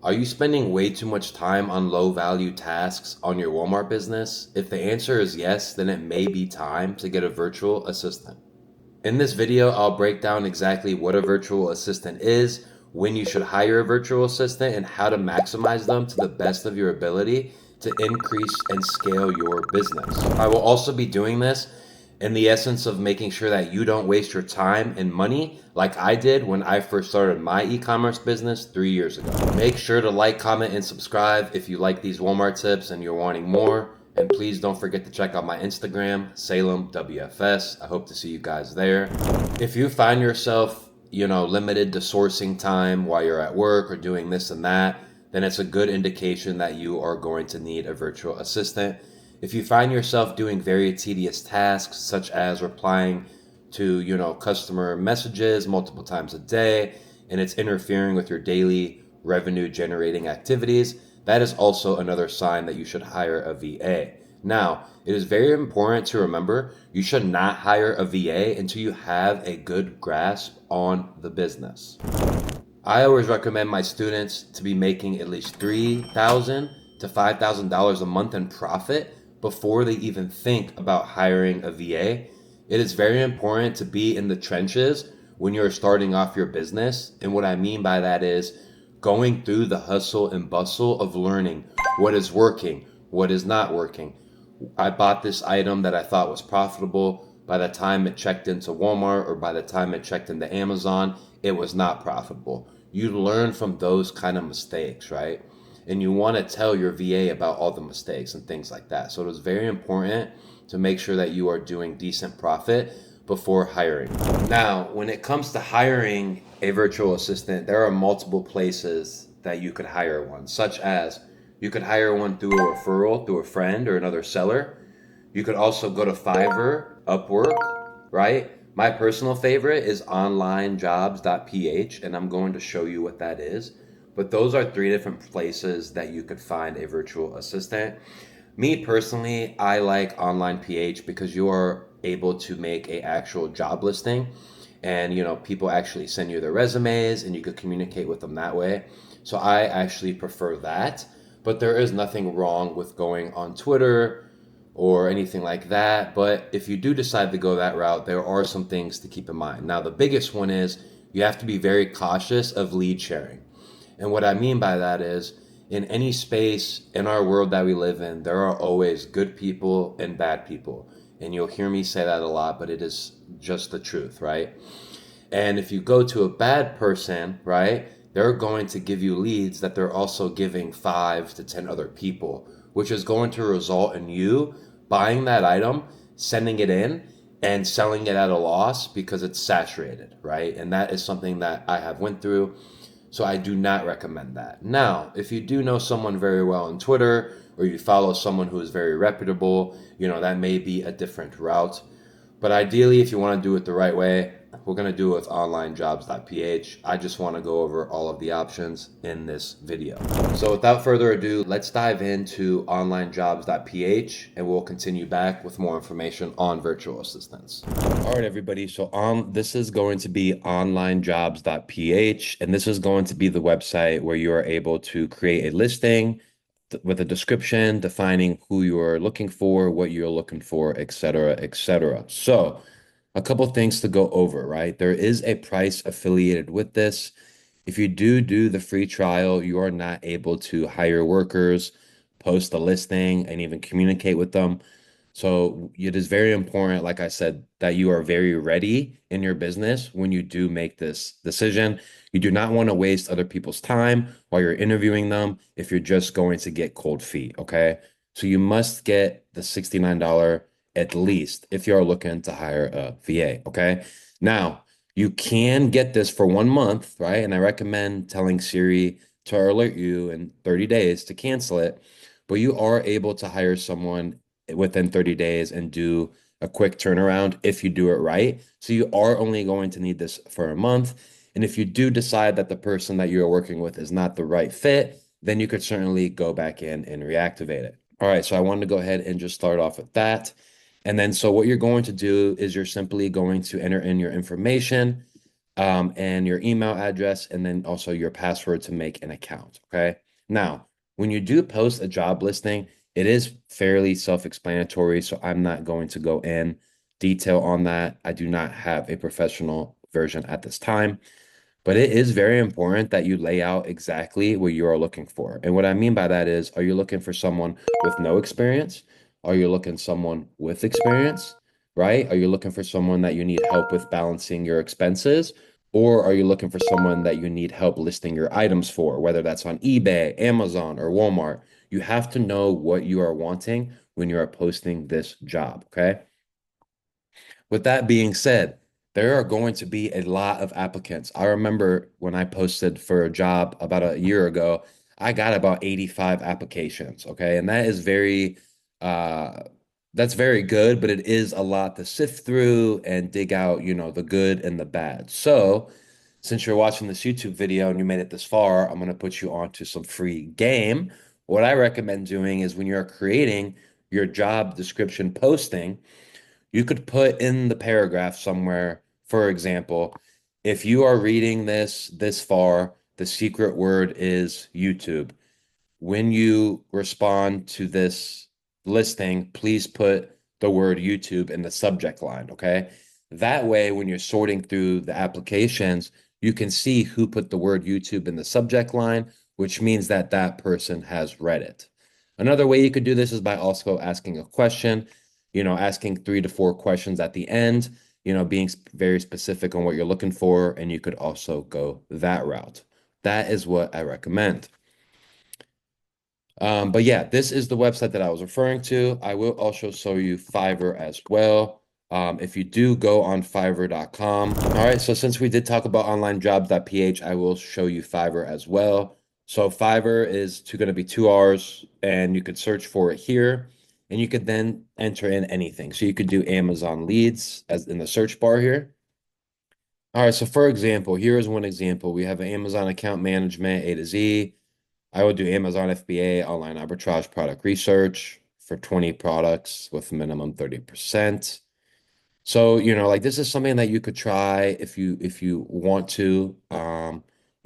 Are you spending way too much time on low value tasks on your Walmart business? If the answer is yes, then it may be time to get a virtual assistant. In this video, I'll break down exactly what a virtual assistant is, when you should hire a virtual assistant, and how to maximize them to the best of your ability to increase and scale your business. I will also be doing this in the essence of making sure that you don't waste your time and money like I did when I first started my e-commerce business 3 years ago. Make sure to like, comment, and subscribe if you like these Walmart tips and you're wanting more. And please don't forget to check out my Instagram, SalemWFS. I hope to see you guys there. If you find yourself, limited to sourcing time while you're at work or doing this and that, then it's a good indication that you are going to need a virtual assistant. If you find yourself doing very tedious tasks, such as replying to, customer messages multiple times a day, and it's interfering with your daily revenue generating activities, that is also another sign that you should hire a VA. Now, it is very important to remember you should not hire a VA until you have a good grasp on the business. I always recommend my students to be making at least $3,000 to $5,000 a month in profit before they even think about hiring a VA. It is very important to be in the trenches when you're starting off your business. And what I mean by that is going through the hustle and bustle of learning what is working, what is not working. I bought this item that I thought was profitable. By the time it checked into Walmart or by the time it checked into Amazon, it was not profitable. You learn from those kind of mistakes, right? And you want to tell your VA about all the mistakes and things like that. So it is very important to make sure that you are doing decent profit before hiring. Now, when it comes to hiring a virtual assistant, there are multiple places that you could hire one, such as you could hire one through a referral, through a friend or another seller. You could also go to Fiverr, Upwork, right? My personal favorite is onlinejobs.ph, and I'm going to show you what that is. But those are three different places that you could find a virtual assistant. Me personally, I like Online PH because you are able to make a actual job listing, and people actually send you their resumes and you could communicate with them that way. So I actually prefer that. But there is nothing wrong with going on Twitter or anything like that. But if you do decide to go that route, there are some things to keep in mind. Now, the biggest one is you have to be very cautious of lead sharing. And what I mean by that is in any space in our world that we live in, there are always good people and bad people. And you'll hear me say that a lot, but it is just the truth, right? And if you go to a bad person, right, they're going to give you leads that they're also giving 5 to 10 other people, which is going to result in you buying that item, sending it in, and selling it at a loss because it's saturated, right? And that is something that I have went through. So I do not recommend that. Now, if you do know someone very well on Twitter or you follow someone who is very reputable, that may be a different route. But ideally, if you want to do it the right way, we're going to do it with onlinejobs.ph. I just want to go over all of the options in this video. So without further ado, let's dive into onlinejobs.ph and we'll continue back with more information on virtual assistants. All right, everybody. So this is going to be onlinejobs.ph, and this is going to be the website where you are able to create a listing with a description defining who you are looking for, what you're looking for, et cetera, et cetera. So a couple things to go over, right? There is a price affiliated with this. If you do the free trial, you are not able to hire workers, post a listing, and even communicate with them. So it is very important, like I said, that you are very ready in your business when you do make this decision. You do not want to waste other people's time while you're interviewing them if you're just going to get cold feet, okay? So you must get the $69 at least if you're looking to hire a VA, okay? Now, you can get this for 1 month, right? And I recommend telling Siri to alert you in 30 days to cancel it, but you are able to hire someone within 30 days and do a quick turnaround if you do it right. So you are only going to need this for a month. And if you do decide that the person that you're working with is not the right fit, then you could certainly go back in and reactivate it. All right, so I wanted to go ahead and just start off with that. And then so what you're going to do is you're simply going to enter in your information. and your email address, and then also your password to make an account. Okay. Now, when you do post a job listing, it is fairly self-explanatory, so I'm not going to go in detail on that. I do not have a professional version at this time. But it is very important that you lay out exactly what you are looking for. And what I mean by that is, are you looking for someone with no experience? Are you looking someone with experience? Right? Are you looking for someone that you need help with balancing your expenses? Or are you looking for someone that you need help listing your items for, whether that's on eBay, Amazon, or Walmart? You have to know what you are wanting when you are posting this job. Okay. With that being said, there are going to be a lot of applicants. I remember when I posted for a job about a year ago, I got about 85 applications. Okay. And that is uh, that's very good, but it is a lot to sift through and dig out, the good and the bad. So, since you're watching this YouTube video and you made it this far, I'm going to put you onto some free game. What I recommend doing is when you're creating your job description posting, you could put in the paragraph somewhere, for example, if you are reading this far, the secret word is YouTube. When you respond to this listing, please put the word YouTube in the subject line, okay? That way, when you're sorting through the applications, you can see who put the word YouTube in the subject line, which means that that person has read it. Another way you could do this is by also asking a question, asking 3 to 4 questions at the end, being very specific on what you're looking for, and you could also go that route. That is what I recommend. But yeah, this is the website that I was referring to. I will also show you Fiverr as well. If you do go on Fiverr.com. All right, so since we did talk about onlinejobs.ph, I will show you Fiverr as well. So Fiverr is going to be 2 R's, and you could search for it here, and you could then enter in anything. So you could do Amazon leads as in the search bar here. All right, so for example, here is one example. We have an Amazon account management A to Z. I would do Amazon FBA, online arbitrage product research for 20 products with minimum 30%. So, like this is something that you could try if you want to.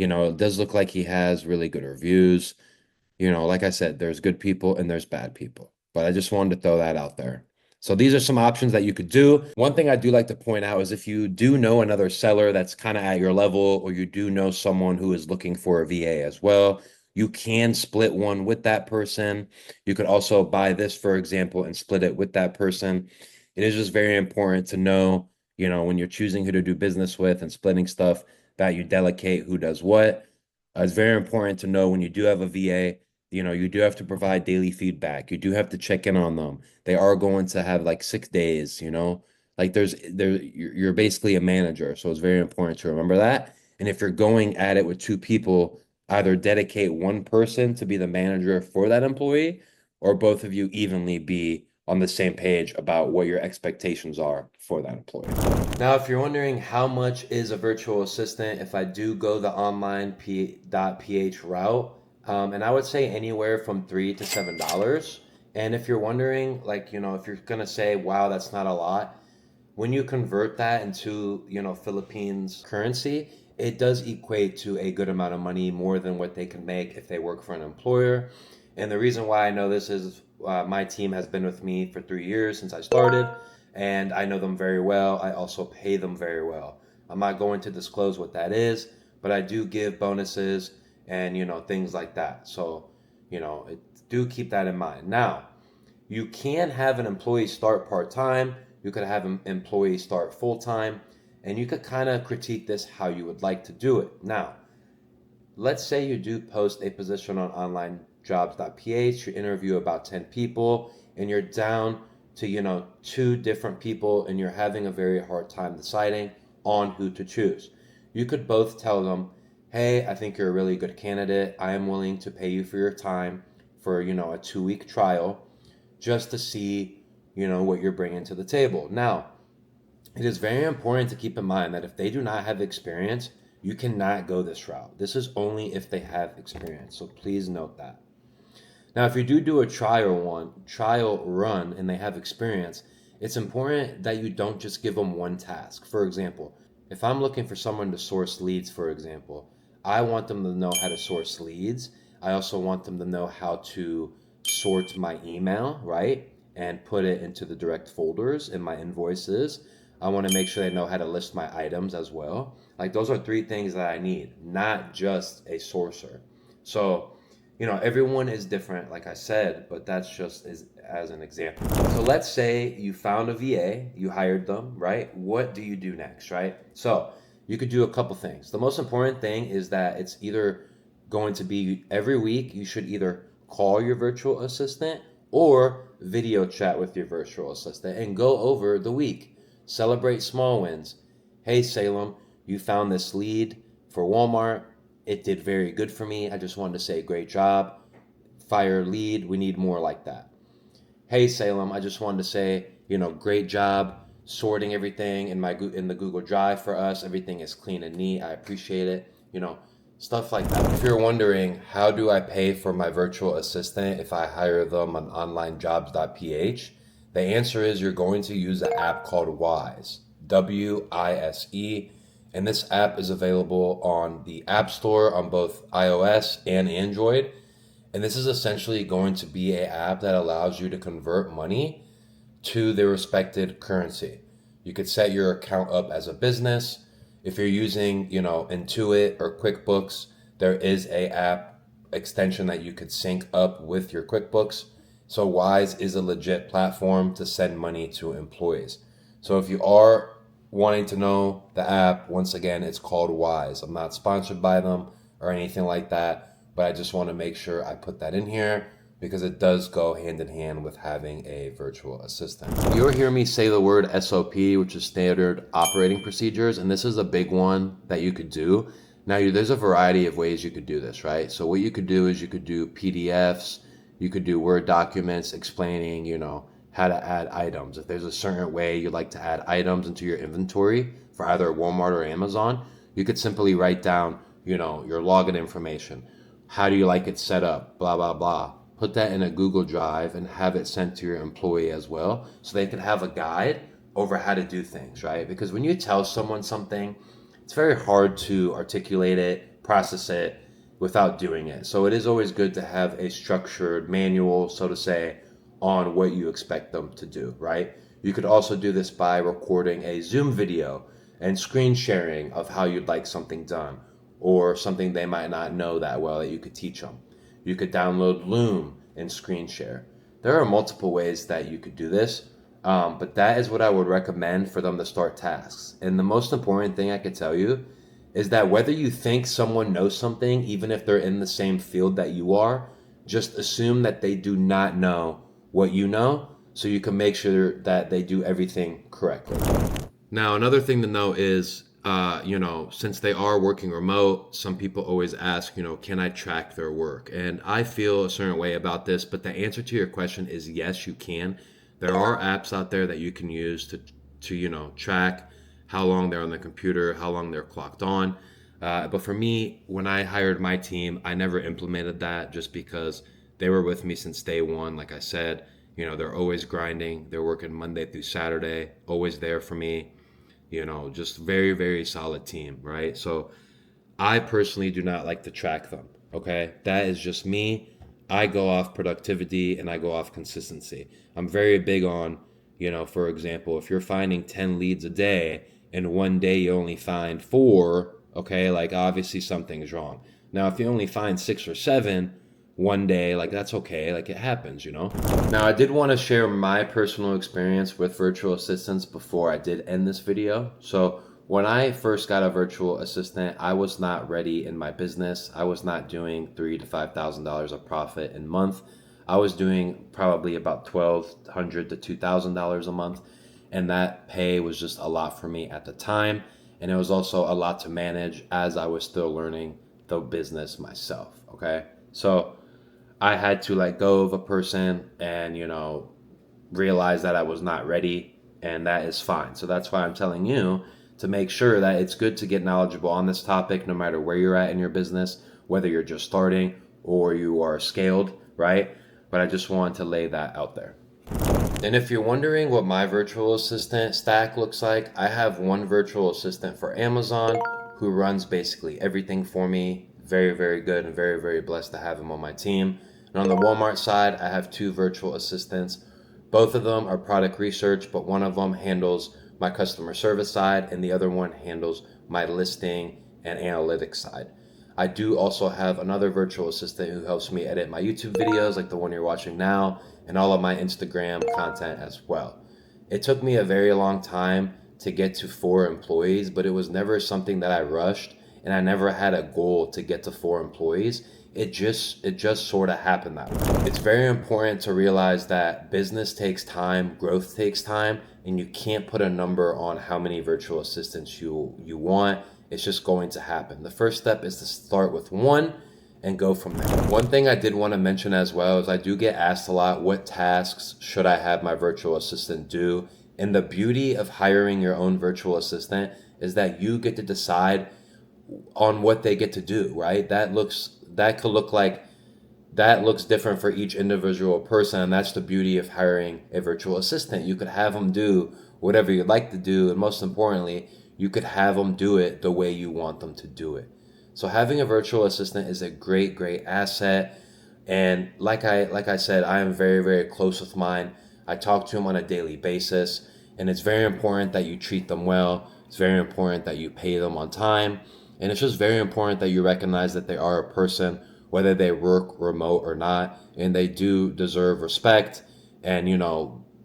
It does look like he has really good reviews. Like I said, there's good people and there's bad people. But I just wanted to throw that out there. So these are some options that you could do. One thing I do like to point out is if you do know another seller that's kind of at your level, or you do know someone who is looking for a VA as well, you can split one with that person. You could also buy this, for example, and split it with that person. It is just very important to know, when you're choosing who to do business with and splitting stuff, that you delegate who does what. It's very important to know when you do have a VA, you do have to provide daily feedback. You do have to check in on them. They are going to have like 6 days, like you're basically a manager. So it's very important to remember that. And if you're going at it with 2 people, either dedicate one person to be the manager for that employee, or both of you evenly be on the same page about what your expectations are for that employee. Now, if you're wondering how much is a virtual assistant, if I do go the onlinejobs.ph route, and I would say anywhere from $3 to $7. And if you're wondering, like, if you're gonna say, wow, that's not a lot, when you convert that into, Philippines currency, it does equate to a good amount of money, more than what they can make if they work for an employer. And the reason why I know this is my team has been with me for 3 years since I started, and I know them very well. I also pay them very well. I'm not going to disclose what that is, but I do give bonuses and, things like that. So, do keep that in mind. Now, you can have an employee start part time, you could have an employee start full time, and you could kind of critique this how you would like to do it. Now, let's say you do post a position on onlinejobs.ph, you interview about 10 people, and you're down to, 2 different people, and you're having a very hard time deciding on who to choose. You could both tell them, hey, I think you're a really good candidate. I am willing to pay you for your time for, a 2 week trial just to see, what you're bringing to the table. Now, it is very important to keep in mind that if they do not have experience, you cannot go this route. This is only if they have experience. So please note that. Now, if you do a trial run and they have experience, it's important that you don't just give them one task. For example, If I'm looking for someone to source leads, for example, I want them to know how to source leads. I also want them to know how to sort my email, right? And put it into the direct folders in my invoices. I want to make sure they know how to list my items as well. Like those are three things that I need, not just a sourcer. So, everyone is different, like I said, but that's just as an example. So let's say you found a VA, you hired them, right? What do you do next, right? So you could do a couple things. The most important thing is that it's either going to be every week, you should either call your virtual assistant or video chat with your virtual assistant and go over the week. Celebrate small wins. Hey, Salem, you found this lead for Walmart. It did very good for me. I just wanted to say great job. Fire lead. We need more like that. Hey, Salem, I just wanted to say, great job sorting everything in the Google Drive for us. Everything is clean and neat. I appreciate it. Stuff like that. If you're wondering, how do I pay for my virtual assistant if I hire them on onlinejobs.ph? The answer is you're going to use an app called Wise, Wise. And this app is available on the App Store on both iOS and Android. And this is essentially going to be an app that allows you to convert money to the respected currency. You could set your account up as a business. If you're using, Intuit or QuickBooks, there is a app extension that you could sync up with your QuickBooks. So Wise is a legit platform to send money to employees. So if you are wanting to know the app, once again, it's called Wise. I'm not sponsored by them or anything like that, but I just want to make sure I put that in here because it does go hand in hand with having a virtual assistant. You'll hear me say the word SOP, which is standard operating procedures, and this is a big one that you could do. Now, there's a variety of ways you could do this, right? So what you could do is you could do PDFs, you could do Word documents explaining, how to add items. If there's a certain way you'd like to add items into your inventory for either Walmart or Amazon, you could simply write down, your login information. How do you like it set up? Blah, blah, blah. Put that in a Google Drive and have it sent to your employee as well so they can have a guide over how to do things, right? Because when you tell someone something, it's very hard to articulate it, process it without doing it. So it is always good to have a structured manual, so to say, on what you expect them to do, right? You could also do this by recording a Zoom video and screen sharing of how you'd like something done or something they might not know that well that you could teach them. You could download Loom and screen share. There are multiple ways that you could do this, but that is what I would recommend for them to start tasks. And the most important thing I could tell you is that whether you think someone knows something, even if they're in the same field that you are, just assume that they do not know what you know, so you can make sure that they do everything correctly. Now, another thing to know is, since they are working remote, some people always ask, can I track their work? And I feel a certain way about this, but the answer to your question is yes, you can. There are apps out there that you can use to track how long they're on the computer, how long they're clocked on. But for me, when I hired my team, I never implemented that just because they were with me since day one. Like I said, they're always grinding. They're working Monday through Saturday, always there for me. Just very, very solid team, right? So I personally do not like to track them, okay? That is just me. I go off productivity and I go off consistency. I'm very big on, for example, if you're finding 10 leads a day and one day you only find 4, okay, like obviously something's wrong. Now, if you only find 6 or 7 one day, like that's okay, like it happens. Now, I did want to share my personal experience with virtual assistants before I did end this video. So when I first got a virtual assistant, I was not ready in my business. I was not doing $3,000 to $5,000 of profit in a month. I was doing probably about $1,200 to $2,000 a month, and that pay was just a lot for me at the time, and it was also a lot to manage as I was still learning the business myself. Okay, so I had to let go of a person and, realize that I was not ready, and that is fine. So that's why I'm telling you to make sure that it's good to get knowledgeable on this topic, no matter where you're at in your business, whether you're just starting or you are scaled, right? But I just wanted to lay that out there. And if you're wondering what my virtual assistant stack looks like, I have one virtual assistant for Amazon who runs basically everything for me. Very, very good and very, very blessed to have him on my team. And on the Walmart side, I have two virtual assistants. Both of them are product research, but one of them handles my customer service side and the other one handles my listing and analytics side. I do also have another virtual assistant who helps me edit my YouTube videos like the one you're watching now and all of my Instagram content as well. It took me a very long time to get to 4 employees, but it was never something that I rushed, and I never had a goal to get to 4 employees. It just sort of happened that way. It's very important to realize that business takes time, growth takes time, and you can't put a number on how many virtual assistants you want. It's just going to happen. The first step is to start with one and go from there. One thing I did want to mention as well is I do get asked a lot, what tasks should I have my virtual assistant do? And the beauty of hiring your own virtual assistant is that you get to decide on what they get to do, right? That looks different for each individual person, and that's the beauty of hiring a virtual assistant. You could have them do whatever you'd like to do, and most importantly, you could have them do it the way you want them to do it. So having a virtual assistant is a great, great asset. And like I said, I am very, very close with mine. I talk to them on a daily basis, and it's very important that you treat them well. It's very important that you pay them on time, and it's just very important that you recognize that they are a person, whether they work remote or not, and they do deserve respect and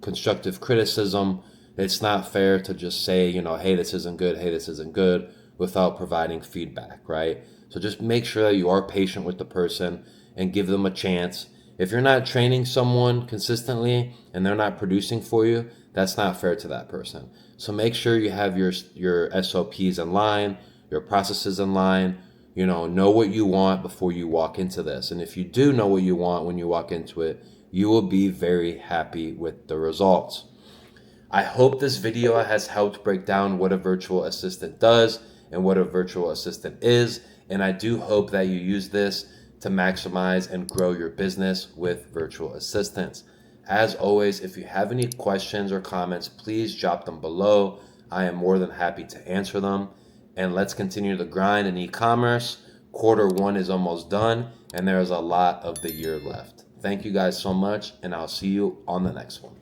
constructive criticism. It's not fair to just say, hey, this isn't good, hey, this isn't good, without providing feedback, right? So just make sure that you are patient with the person and give them a chance. If you're not training someone consistently and they're not producing for you, that's not fair to that person. So make sure you have your SOPs in line, your processes in line. Know what you want before you walk into this. And if you do know what you want when you walk into it, you will be very happy with the results. I hope this video has helped break down what a virtual assistant does and what a virtual assistant is. And I do hope that you use this to maximize and grow your business with virtual assistants. As always, if you have any questions or comments, please drop them below. I am more than happy to answer them. And let's continue the grind in e-commerce. Quarter 1 is almost done, and there is a lot of the year left. Thank you guys so much, and I'll see you on the next one.